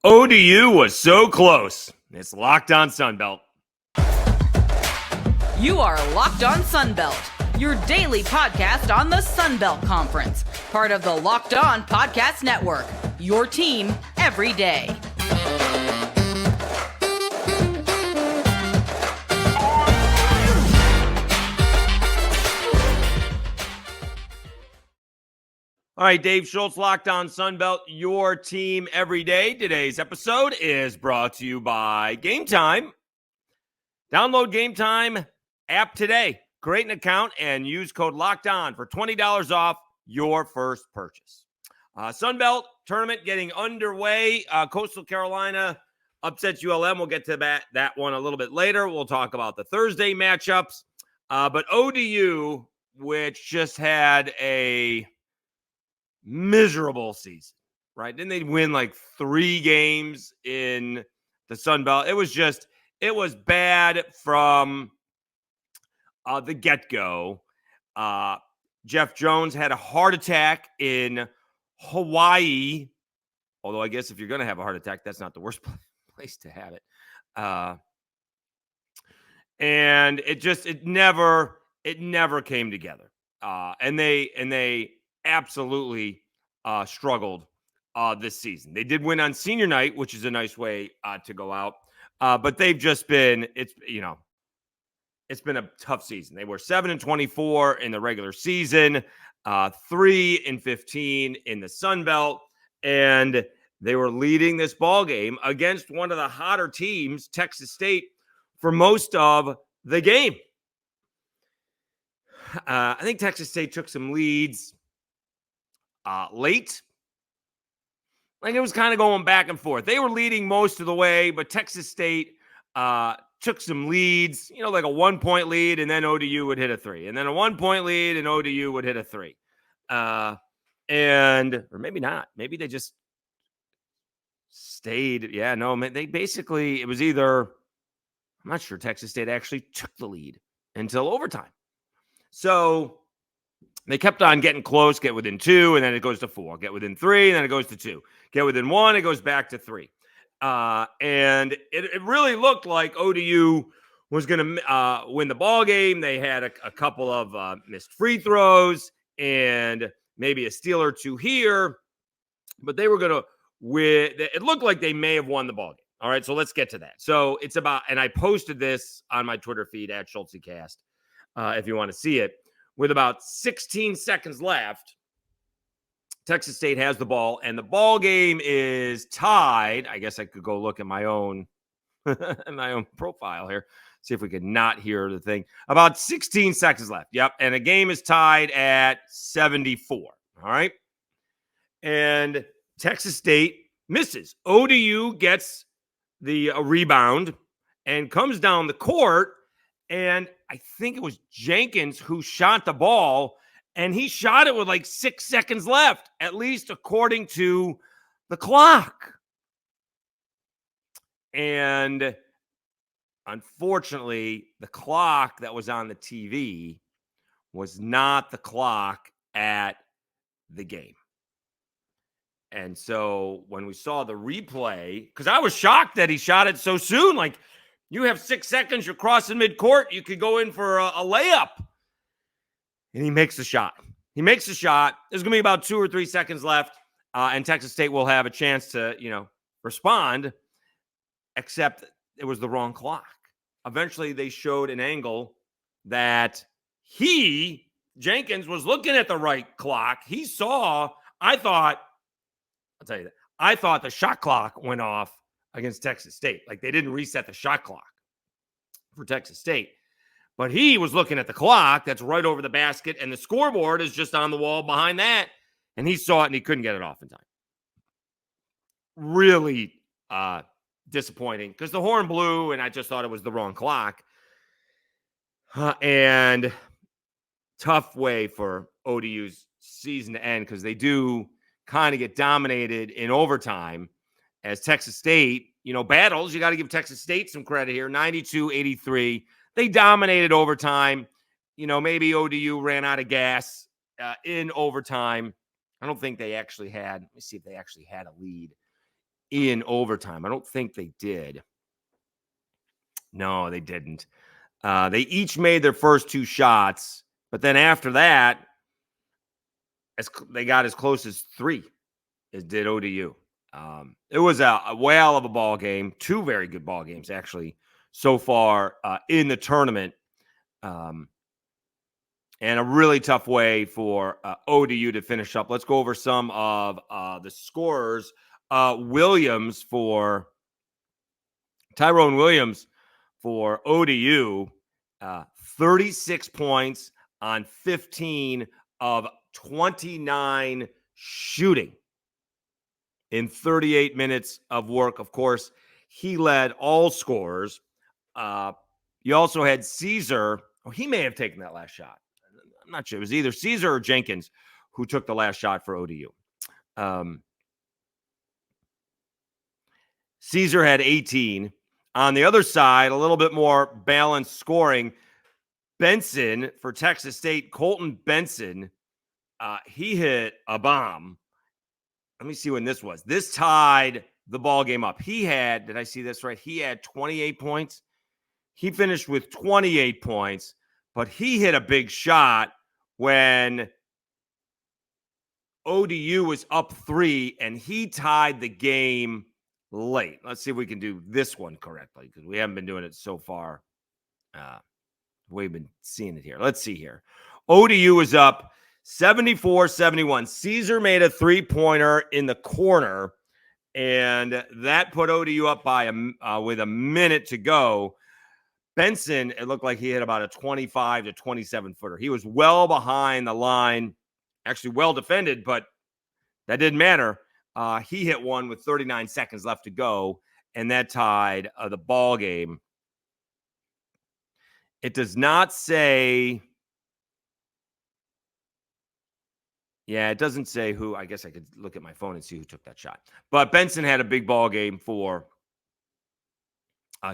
ODU was so close. It's Locked On Sunbelt. You are Locked On Sunbelt, your daily podcast on the Sunbelt Conference, part of the Locked On Podcast Network, your team every day. All right, Dave Schultz, Locked On Sunbelt, your team every day. Today's episode is brought to you by Gametime. Download Gametime app today. Create an account and use code LOCKEDON for $20 off your first purchase. Sunbelt tournament getting underway. Coastal Carolina upsets ULM. We'll get to that one a little bit later. We'll talk about the Thursday matchups. But ODU, which just had a miserable season, right? Didn't they win like 3 games in the Sun Belt? It was bad from the get-go. Jeff Jones had a heart attack in Hawaii, although I guess if you're going to have a heart attack, that's not the worst place to have it. And it never came together. And they absolutely struggled this season. They did win on senior night, which is a nice way to go out. But they've just been, it's been a tough season. They were 7-24 in the regular season, 3-15 in the Sun Belt, and they were leading this ball game against one of the hotter teams, Texas State, for most of the game. I think Texas State took some leads late. Like it was kind of going back and forth. They were leading most of the way, but Texas State took some leads, like a 1-point lead, and then ODU would hit a 3. And then a 1-point lead, and ODU would hit a 3. Or maybe not. Maybe they just stayed. Yeah, no, they basically, it was either, I'm not sure Texas State actually took the lead until overtime. So they kept on getting close, get within 2, and then it goes to 4. Get within 3, and then it goes to 2. Get within 1, it goes back to 3. And it really looked like ODU was going to win the ball game. They had a couple of missed free throws and maybe a steal or 2 here, but they were going to win. It looked like they may have won the ball game. All right, so let's get to that. So it's about, and I posted this on my Twitter feed at SchultzyCast if you want to see it. With about 16 seconds left, Texas State has the ball, and the ball game is tied. I guess I could go look at my own profile here, see if we could not hear the thing. About 16 seconds left. Yep, and the game is tied at 74. All right, and Texas State misses. ODU gets the rebound and comes down the court. And I think it was Jenkins who shot the ball, and he shot it with like 6 seconds left, at least according to the clock. And unfortunately, the clock that was on the TV was not the clock at the game. And so when we saw the replay, because I was shocked that he shot it so soon, like, you have 6 seconds, you're crossing midcourt, you could go in for a layup. And he makes the shot. There's going to be about 2 or 3 seconds left, and Texas State will have a chance to, respond, except it was the wrong clock. Eventually, they showed an angle that Jenkins, was looking at the right clock. He saw, I thought the shot clock went off against Texas State. Like, they didn't reset the shot clock for Texas State. But he was looking at the clock that's right over the basket, and the scoreboard is just on the wall behind that. And he saw it, and he couldn't get it off in time. Really disappointing, because the horn blew, and I just thought it was the wrong clock. And tough way for ODU's season to end, because they do kind of get dominated in overtime. As Texas State, battles, you got to give Texas State some credit here, 92-83. They dominated overtime. Maybe ODU ran out of gas in overtime. I don't think they actually had, let me see if they actually had a lead in overtime. I don't think they did. No, they didn't. They each made their first 2 shots, but then after that, they got as close as 3 as did ODU. It was a whale of a ball game. 2 very good ball games, actually, so far in the tournament. And a really tough way for ODU to finish up. Let's go over some of the scorers. Tyrone Williams for ODU, 36 points on 15 of 29 shooting in 38 minutes of work. Of course, he led all scorers. You also had Caesar. Oh, he may have taken that last shot. I'm not sure. It was either Caesar or Jenkins who took the last shot for ODU. Caesar had 18. On the other side, a little bit more balanced scoring. Benson for Texas State, Colton Benson, he hit a bomb. Let me see when this was. This tied the ball game up. He had, did I see this right? He had 28 points. He finished with 28 points, but he hit a big shot when ODU was up 3, and he tied the game late. Let's see if we can do this one correctly, because we haven't been doing it so far. We've been seeing it here. Let's see here. ODU was up 74-71. Caesar made a 3-pointer in the corner, and that put ODU up by with a minute to go. Benson, it looked like he hit about a 25 to 27 footer. He was well behind the line, actually well defended, but that didn't matter. He hit one with 39 seconds left to go, and that tied the ball game. It does not say. Yeah, it doesn't say who. I guess I could look at my phone and see who took that shot. But Benson had a big ball game for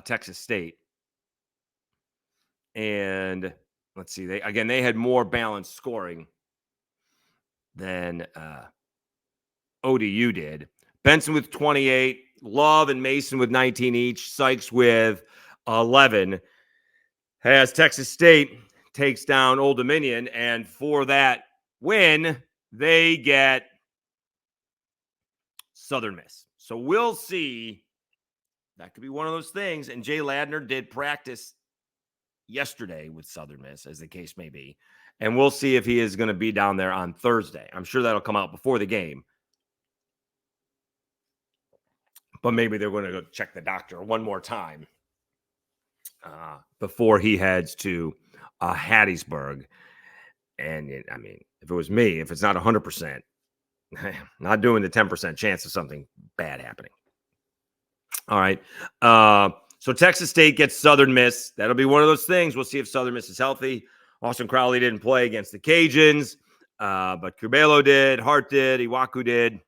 Texas State. And let's see. They had more balanced scoring than ODU did. Benson with 28, Love and Mason with 19 each, Sykes with 11. As Texas State takes down Old Dominion, and for that win, they get Southern Miss. So we'll see. That could be one of those things. And Jay Ladner did practice yesterday with Southern Miss, as the case may be. And we'll see if he is going to be down there on Thursday. I'm sure that'll come out before the game. But maybe they're going to go check the doctor one more time before he heads to Hattiesburg. And I mean, if it was me, if it's not 100%, not doing the 10% chance of something bad happening. All right. So Texas State gets Southern Miss. That'll be one of those things. We'll see if Southern Miss is healthy. Austin Crowley didn't play against the Cajuns, but Curbelo did, Hart did, Iwaku did.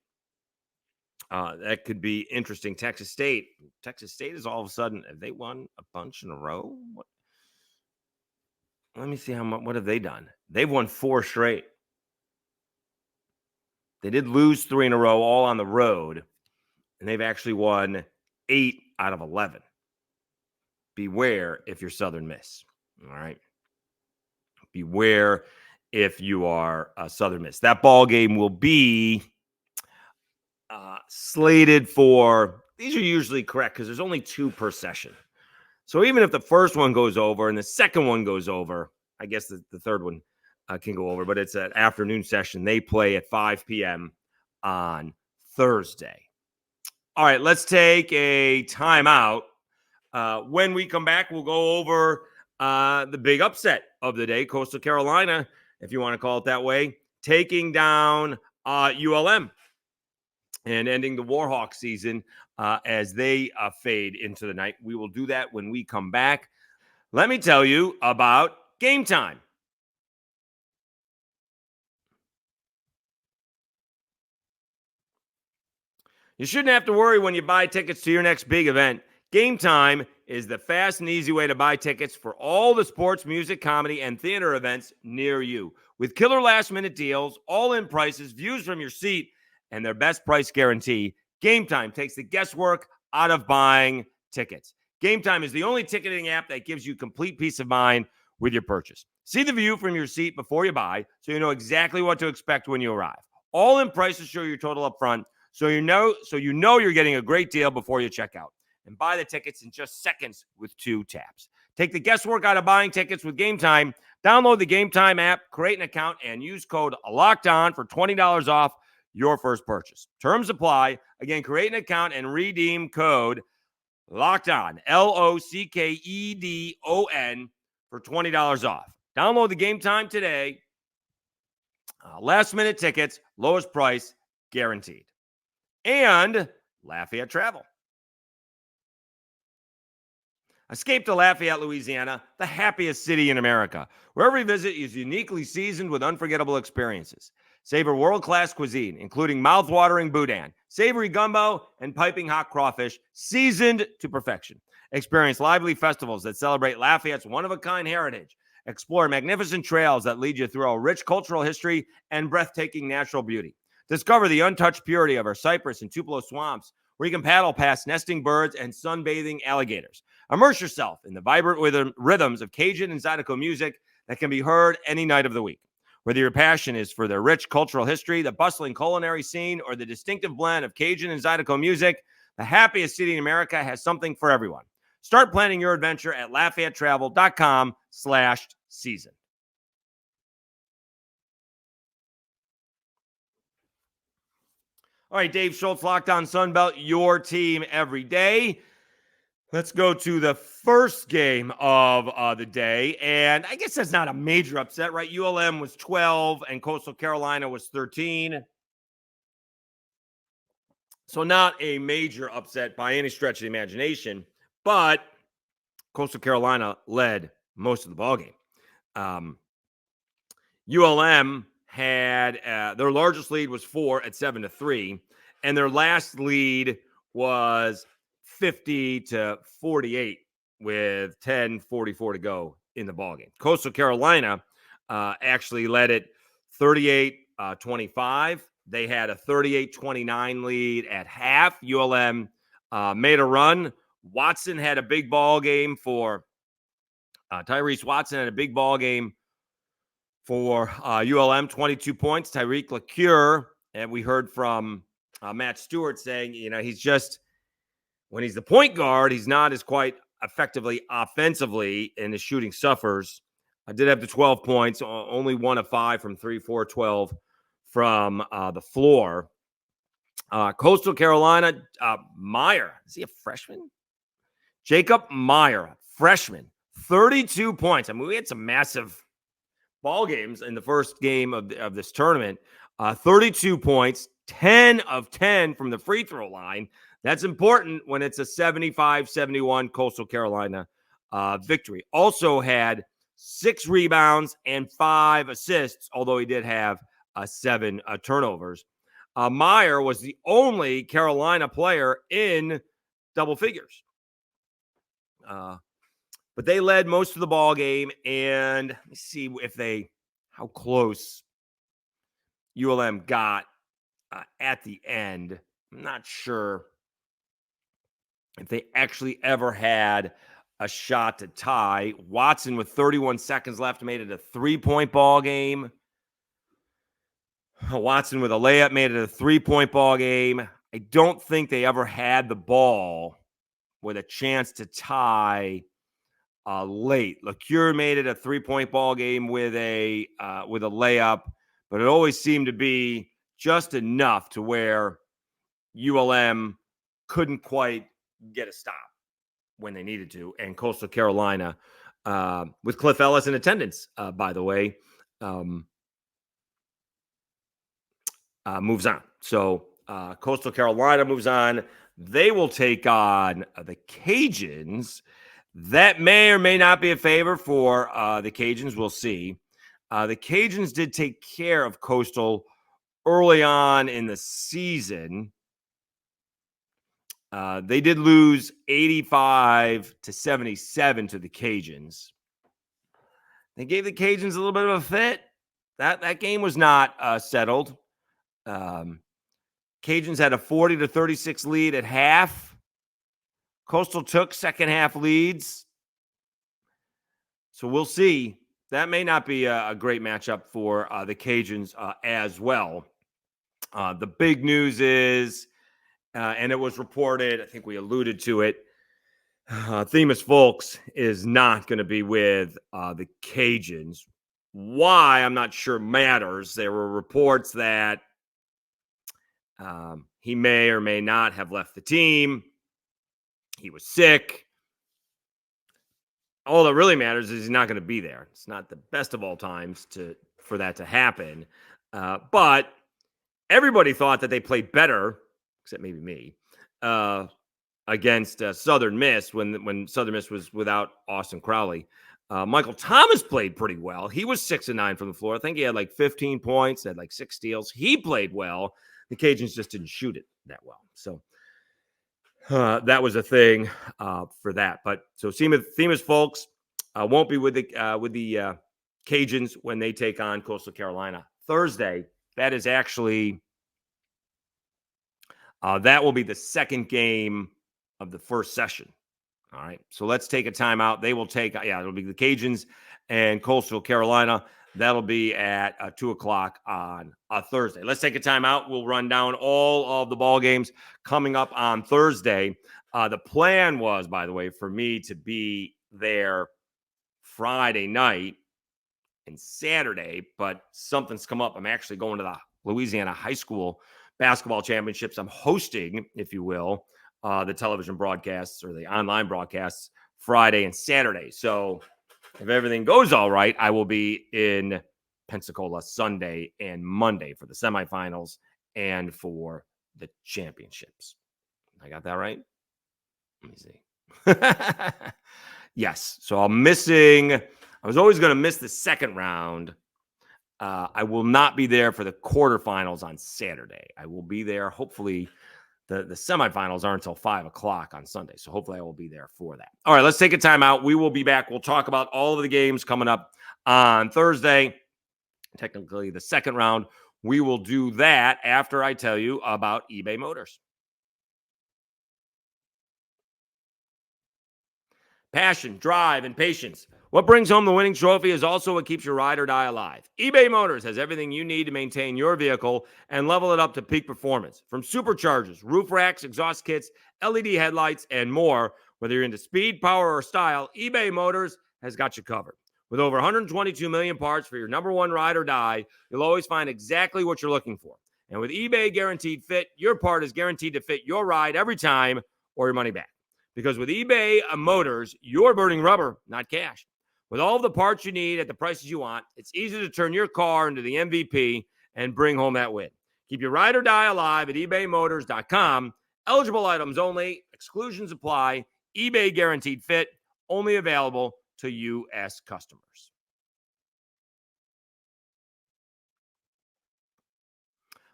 That could be interesting. Texas State is all of a sudden, have they won a bunch in a row? What? Let me see what have they done? They've won 4 straight. They did lose 3 in a row, all on the road, and they've actually won 8 out of 11. Beware if you're Southern Miss. All right. Beware if you are Southern Miss. That ball game will be slated for, these are usually correct because there's only 2 per session. So even if the first one goes over and the second one goes over, I guess the third one can go over, but it's an afternoon session. They play at 5 p.m. on Thursday. All right, let's take a timeout. When we come back, we'll go over the big upset of the day, Coastal Carolina, if you want to call it that way, taking down ULM and ending the Warhawk season as they fade into the night. We will do that when we come back. Let me tell you about Gametime. You shouldn't have to worry when you buy tickets to your next big event. Gametime is the fast and easy way to buy tickets for all the sports, music, comedy, and theater events near you. With killer last-minute deals, all-in prices, views from your seat, and their best price guarantee, Gametime takes the guesswork out of buying tickets. Gametime is the only ticketing app that gives you complete peace of mind with your purchase. See the view from your seat before you buy, so you know exactly what to expect when you arrive. All-in prices show your total up front, so you know you're getting a great deal before you check out. And buy the tickets in just seconds with 2 taps. Take the guesswork out of buying tickets with Gametime. Download the Gametime app, create an account, and use code LOCKEDON for $20 off your first purchase. Terms apply. Again, create an account and redeem code LOCKEDON, LOCKEDON, for $20 off. Download the Gametime today. Last-minute tickets, lowest price, guaranteed. And Lafayette Travel. Escape to Lafayette, Louisiana, the happiest city in America, where every visit is uniquely seasoned with unforgettable experiences. Savor world-class cuisine, including mouth-watering boudin, savory gumbo, and piping hot crawfish, seasoned to perfection. Experience lively festivals that celebrate Lafayette's one-of-a-kind heritage. Explore magnificent trails that lead you through a rich cultural history and breathtaking natural beauty. Discover the untouched purity of our cypress and Tupelo swamps, where you can paddle past nesting birds and sunbathing alligators. Immerse yourself in the vibrant rhythms of Cajun and Zydeco music that can be heard any night of the week. Whether your passion is for the rich cultural history, the bustling culinary scene, or the distinctive blend of Cajun and Zydeco music, the happiest city in America has something for everyone. Start planning your adventure at LafayetteTravel.com/season. All right, Dave Schultz, Locked On Sunbelt, your team every day. Let's go to the first game of the day. And I guess that's not a major upset, right? ULM was 12 and Coastal Carolina was 13. So not a major upset by any stretch of the imagination, but Coastal Carolina led most of the ballgame. ULM had their largest lead was 4 at 7-3, and their last lead was 50-48 with 10:44 to go in the ballgame. Coastal Carolina actually led it 38-25. They had a 38-29 lead at half. ULM made a run. Watson had a big ball game for Tyrese Watson had a big ball game for ULM, 22 points. Tyreek LaCure, and we heard from Matt Stewart saying, he's just, when he's the point guard, he's not as quite effectively offensively, and his shooting suffers. I did have the 12 points, only 1 of 5 from 3, 4, 12 from the floor. Coastal Carolina, Meyer, is he a freshman? Jacob Meyer, freshman, 32 points. I mean, we had some massive ball games in the first game of this tournament. 32 points, 10 of 10 from the free throw line. That's important when it's a 75-71 Coastal Carolina victory. Also had 6 rebounds and 5 assists, although he did have 7 turnovers. Meyer was the only Carolina player in double figures. But they led most of the ball game, and let me see how close ULM got at the end. I'm not sure if they actually ever had a shot to tie. Watson, with 31 seconds left, made it a 3-point ball game. Watson with a layup made it a 3-point ball game. I don't think they ever had the ball with a chance to tie late. LaCure made it a 3-point ball game with a layup, but it always seemed to be just enough to where ULM couldn't quite get a stop when they needed to. And Coastal Carolina, with Cliff Ellis in attendance, by the way, moves on. So Coastal Carolina moves on. They will take on the Cajuns. That may or may not be a favor for the Cajuns. We'll see. The Cajuns did take care of Coastal early on in the season. They did lose 85-77 to the Cajuns. They gave the Cajuns a little bit of a fit. That game was not settled. Cajuns had a 40-36 lead at half. Coastal took second half leads. So we'll see. That may not be a great matchup for the Cajuns as well. The big news is, and it was reported, I think we alluded to it, Themis Folks is not going to be with the Cajuns. Why, I'm not sure matters. There were reports that he may or may not have left the team. He was sick. All that really matters is he's not going to be there. It's not the best of all times for that to happen. But everybody thought that they played better, except maybe me, against Southern Miss when Southern Miss was without Austin Crowley. Michael Thomas played pretty well. He was 6-9 from the floor. I think he had like 15 points, had like 6 steals. He played well. The Cajuns just didn't shoot it that well. So that was a thing for that. But so Themis Folks won't be with the Cajuns when they take on Coastal Carolina Thursday. That is actually that will be the second game of the first session. All right. So let's take a timeout. They will take, it'll be the Cajuns and Coastal Carolina. That'll be at 2:00 on Thursday. Let's take a timeout. We'll run down all of the ball games coming up on Thursday. The plan was, by the way, for me to be there Friday night and Saturday, but something's come up. I'm actually going to the Louisiana High School basketball championships. I'm hosting, if you will, the television broadcasts or the online broadcasts Friday and Saturday. So if everything goes all right, I will be in Pensacola Sunday and Monday for the semifinals and for the championships. I got that right? Let me see. Yes. So I was always going to miss the second round. I will not be there for the quarterfinals on Saturday. I will be there. Hopefully the semifinals aren't until 5:00 on Sunday. So hopefully I will be there for that. All right, let's take a timeout. We will be back. We'll talk about all of the games coming up on Thursday. Technically the second round. We will do that after I tell you about eBay Motors. Passion, drive, and patience. What brings home the winning trophy is also what keeps your ride or die alive. eBay Motors has everything you need to maintain your vehicle and level it up to peak performance. From superchargers, roof racks, exhaust kits, LED headlights, and more. Whether you're into speed, power, or style, eBay Motors has got you covered. With over 122 million parts for your number one ride or die, you'll always find exactly what you're looking for. And with eBay Guaranteed Fit, your part is guaranteed to fit your ride every time or your money back. Because with eBay Motors, you're burning rubber, not cash. With all the parts you need at the prices you want, it's easy to turn your car into the MVP and bring home that win. Keep your ride or die alive at ebaymotors.com. Eligible items only. Exclusions apply. eBay Guaranteed Fit. Only available to U.S. customers.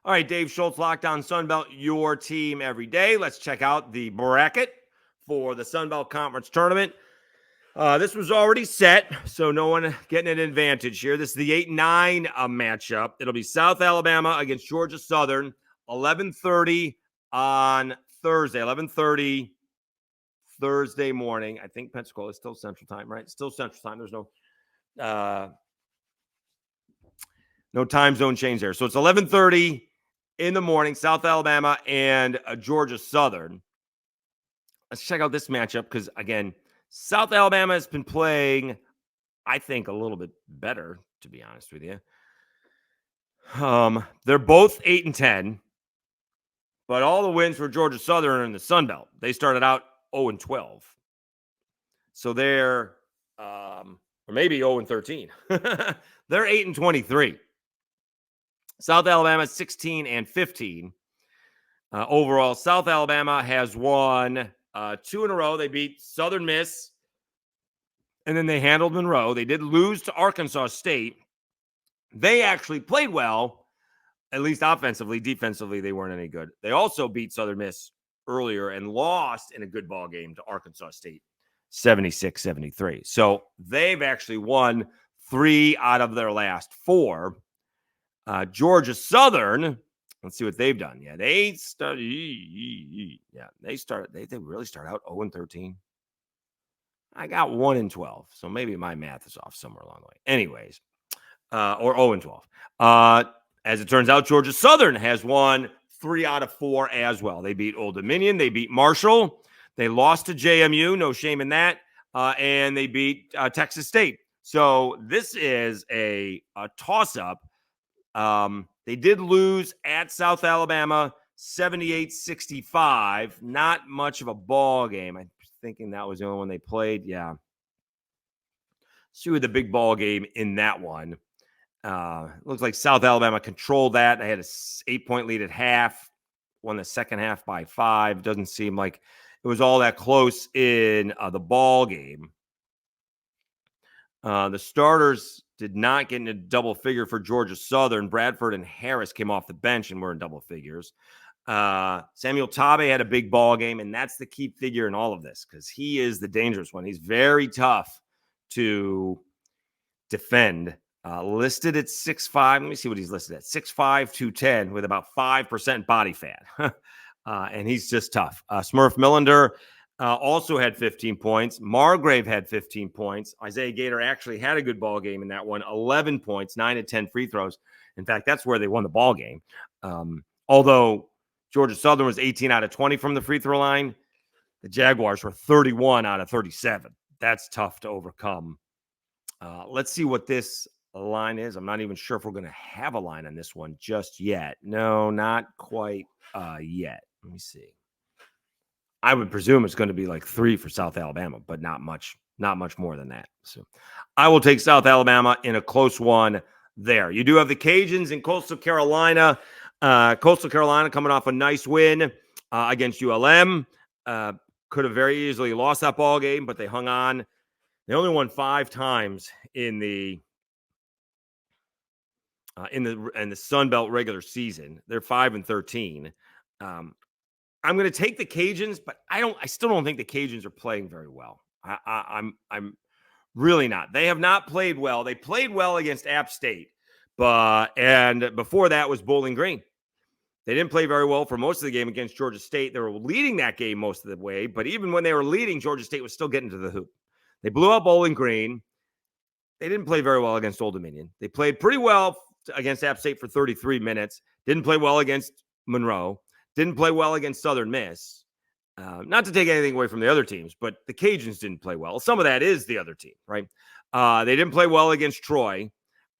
All right, Dave Schultz, Lockdown Sunbelt, your team every day. Let's check out the bracket for the Sunbelt Conference Tournament. This was already set, so no one getting an advantage here. This is the 8-9 matchup. It'll be South Alabama against Georgia Southern, 11:30 on Thursday. 11:30 Thursday morning. I think Pensacola is still Central Time, right? Still Central Time. There's no time zone change there. So it's 11:30 in the morning, South Alabama and Georgia Southern. Let's check out this matchup because, again, South Alabama has been playing, I think, a little bit better, to be honest with you. They're both 8-10, but all the wins for Georgia Southern are in the Sun Belt. They started out 0-12. So they're, or maybe 0-13. They're 8-23. South Alabama 16-15. Overall, South Alabama has won 2 in a row. They beat Southern Miss, and then they handled Monroe. They did lose to Arkansas State. They actually played well, at least offensively. Defensively, they weren't any good. They also beat Southern Miss earlier and lost in a good ball game to Arkansas State, 76-73. So they've actually won 3 out of their last 4. Georgia Southern, Let's see what they've done. Yeah, they started. Yeah, they really start out 0-13. I got 1-12, so maybe my math is off somewhere along the way. Anyways, or 0-12. As it turns out, Georgia Southern has won 3 out of 4 as well. They beat Old Dominion, they beat Marshall, they lost to JMU, no shame in that, and they beat Texas State. So this is a toss-up. They did lose at South Alabama 78-65. Not much of a ball game. I'm thinking that was the only one they played. Yeah. See with the big ball game in that one. Looks like South Alabama controlled that. They had an 8-point lead at half, won the second half by 5. Doesn't seem like it was all that close in the ball game. The starters did not get into double figure for Georgia Southern. Bradford and Harris came off the bench and were in double figures. Samuel Tabe had a big ball game, and that's the key figure in all of this because he is the dangerous one. He's very tough to defend. Listed at 6'5". Let me see what he's listed at. 6'5", 210 with about 5% body fat. And he's just tough. Smurf Millender also had 15 points. Margrave had 15 points. Isaiah Gator actually had a good ball game in that one. 11 points, 9 of 10 free throws. In fact, that's where they won the ball game. Although Georgia Southern was 18 out of 20 from the free throw line, the Jaguars were 31 out of 37. That's tough to overcome. Let's see what this line is. I'm not even sure if we're going to have a line on this one just yet. No, not quite yet. Let me see. I would presume it's going to be like 3 for South Alabama, but not much more than that. So I will take South Alabama in a close one there. You do have the Cajuns in Coastal Carolina. Coastal Carolina coming off a nice win against ULM. Could have very easily lost that ball game, but they hung on. They only won 5 times in the Sun Belt regular season. They're 5-13. I'm going to take the Cajuns, but I still don't think the Cajuns are playing very well. I'm really not. They have not played well. They played well against App State, and before that was Bowling Green. They didn't play very well for most of the game against Georgia State. They were leading that game most of the way, but even when they were leading, Georgia State was still getting to the hoop. They blew up Bowling Green. They didn't play very well against Old Dominion. They played pretty well against App State for 33 minutes. Didn't play well against Monroe. Didn't play well against Southern Miss. Not to take anything away from the other teams, but the Cajuns didn't play well. Some of that is the other team, right? They didn't play well against Troy.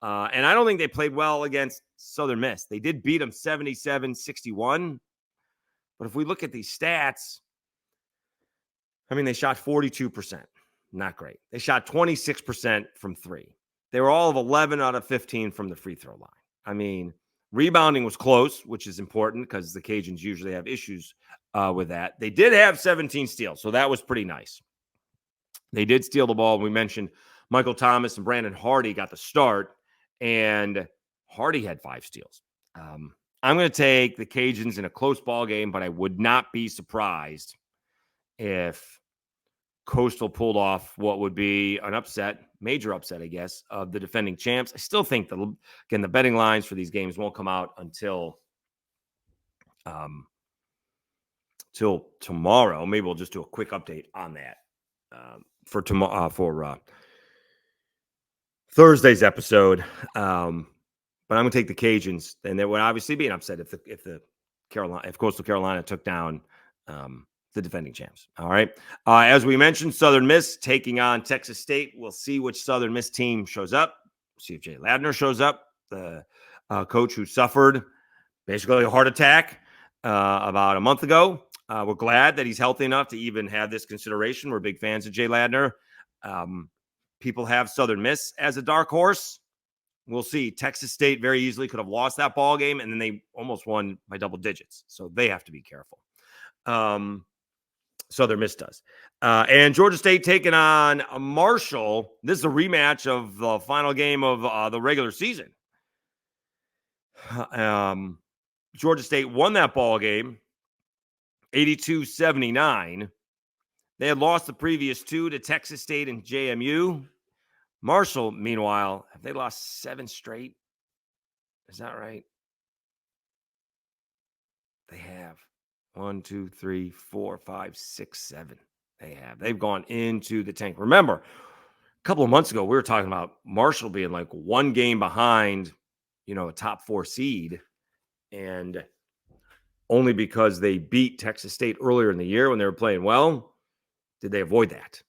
And I don't think they played well against Southern Miss. They did beat them 77-61. But if we look at these stats, I mean, they shot 42%. Not great. They shot 26% from 3. They were all of 11 out of 15 from the free throw line. I mean, rebounding was close, which is important because the Cajuns usually have issues with that. They did have 17 steals, so that was pretty nice. They did steal the ball. We mentioned Michael Thomas and Brandon Hardy got the start, and Hardy had 5 steals. I'm going to take the Cajuns in a close ball game, but I would not be surprised if Coastal pulled off what would be an upset, major upset, I guess, of the defending champs. I still think the betting lines for these games won't come out until till tomorrow. Maybe we'll just do a quick update on that for tomorrow for Thursday's episode. But I'm going to take the Cajuns, and there would obviously be an upset if Coastal Carolina took down the defending champs. All right. As we mentioned, Southern Miss taking on Texas State. We'll see which Southern Miss team shows up. We'll see if Jay Ladner shows up, the coach who suffered basically a heart attack about a month ago. We're glad that he's healthy enough to even have this consideration. We're big fans of Jay Ladner. People have Southern Miss as a dark horse. We'll see. Texas State very easily could have lost that ball game, and then they almost won by double digits. So they have to be careful. Southern Miss does. And Georgia State taking on Marshall. This is a rematch of the final game of the regular season. Georgia State won that ball game 82-79. They had lost the previous 2 to Texas State and JMU. Marshall, meanwhile, have they lost 7 straight? Is that right? They have 1, 2, 3, 4, 5, 6, 7. They've gone into the tank. Remember, a couple of months ago, we were talking about Marshall being like one game behind, a top 4 seed. And only because they beat Texas State earlier in the year when they were playing well, did they avoid that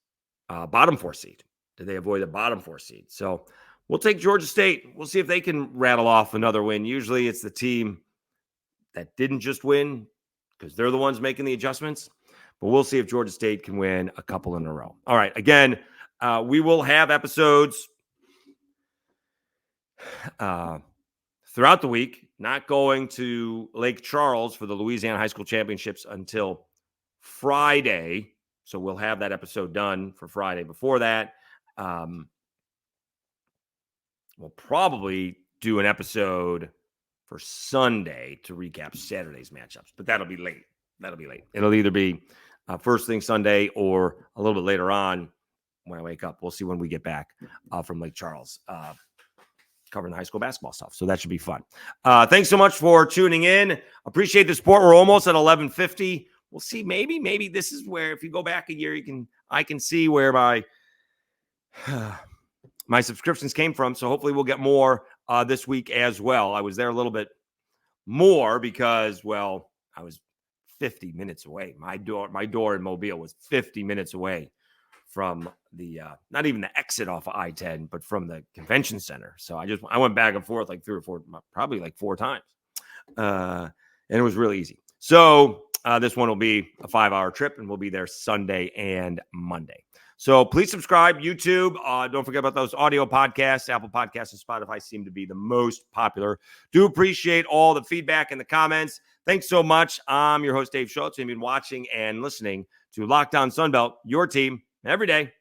bottom 4 seed? Did they avoid the bottom 4 seed? So we'll take Georgia State. We'll see if they can rattle off another win. Usually it's the team that didn't just win because they're the ones making the adjustments. But we'll see if Georgia State can win a couple in a row. All right. Again, we will have episodes throughout the week. Not going to Lake Charles for the Louisiana High School Championships until Friday. So we'll have that episode done for Friday. Before that, we'll probably do an episode for Sunday to recap Saturday's matchups. But that'll be late. It'll either be first thing Sunday or a little bit later on when I wake up. We'll see when we get back from Lake Charles. Covering the high school basketball stuff. So that should be fun. Thanks so much for tuning in. Appreciate the support. We're almost at 1150. We'll see. Maybe this is where, if you go back a year, I can see where my subscriptions came from. So hopefully we'll get more this week as well. I was there a little bit more because, I was 50 minutes away. My door in Mobile was 50 minutes away from the not even the exit off of I-10, but from the convention center. So I went back and forth like 3 or 4, probably like 4 times. And it was really easy. So this one will be a 5-hour trip, and we'll be there Sunday and Monday. So please subscribe, YouTube. Don't forget about those audio podcasts. Apple Podcasts and Spotify seem to be the most popular. Do appreciate all the feedback and the comments. Thanks so much. I'm your host, Dave Schultz. You've been watching and listening to Locked On Sunbelt, your team every day.